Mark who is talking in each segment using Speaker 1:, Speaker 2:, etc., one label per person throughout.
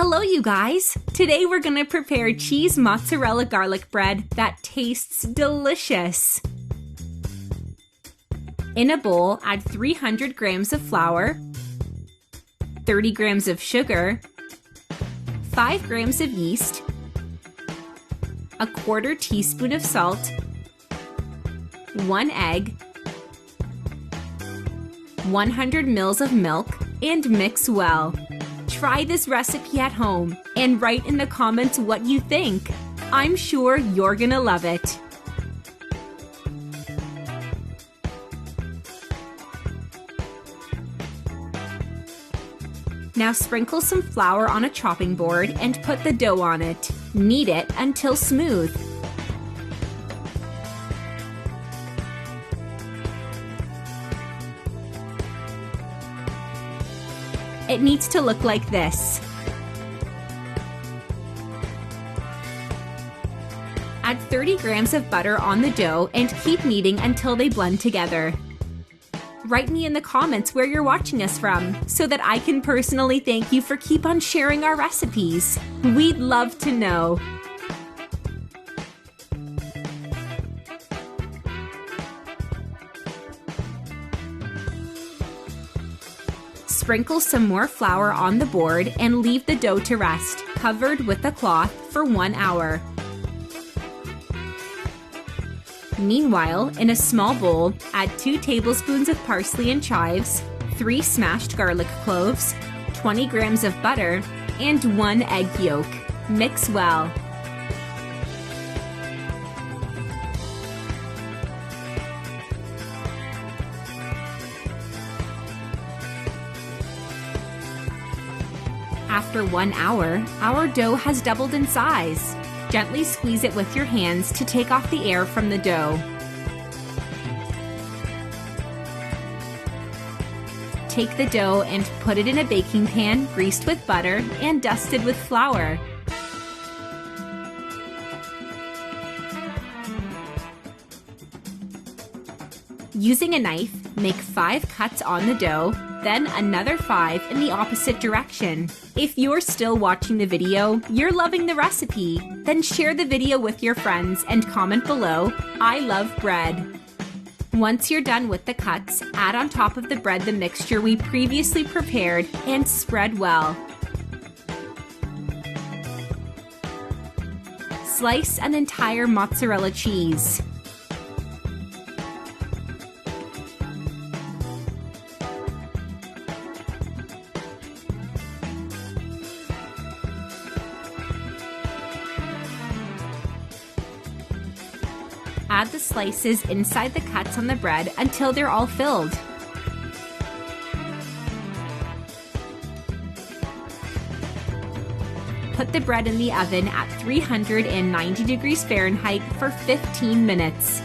Speaker 1: Hello, you guys! Today we're gonna prepare cheese mozzarella garlic bread that tastes delicious. In a bowl, add 300 grams of flour, 30 grams of sugar, 5 grams of yeast, a quarter teaspoon of salt, 1 egg, 100 ml of milk, and mix well. Try this recipe at home and write in the comments what you think. I'm sure you're gonna love it. Now sprinkle some flour on a chopping board and put the dough on it. Knead it until smooth. It needs to look like this. Add 30 grams of butter on the dough and keep kneading until they blend together. Write me in the comments where you're watching us from so that I can personally thank you for keep on sharing our recipes. We'd love to know. Sprinkle some more flour on the board and leave the dough to rest, covered with a cloth for 1 hour. Meanwhile, in a small bowl, add 2 tablespoons of parsley and chives, 3 smashed garlic cloves, 20 grams of butter, and 1 egg yolk. Mix well. After 1 hour, our dough has doubled in size. Gently squeeze it with your hands to take off the air from the dough. Take the dough and put it in a baking pan greased with butter and dusted with flour. Using a knife, make 5 cuts on the dough, then another 5 in the opposite direction. If you're still watching the video, you're loving the recipe, then share the video with your friends and comment below, "I love bread." Once you're done with the cuts, add on top of the bread the mixture we previously prepared and spread well. Slice an entire mozzarella cheese. Add the slices inside the cuts on the bread until they're all filled. Put the bread in the oven at 390 degrees Fahrenheit for 15 minutes.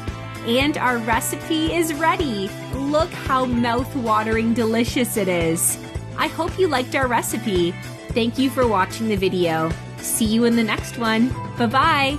Speaker 1: And our recipe is ready! Look how mouth-watering delicious it is! I hope you liked our recipe. Thank you for watching the video. See you in the next one. Bye-bye!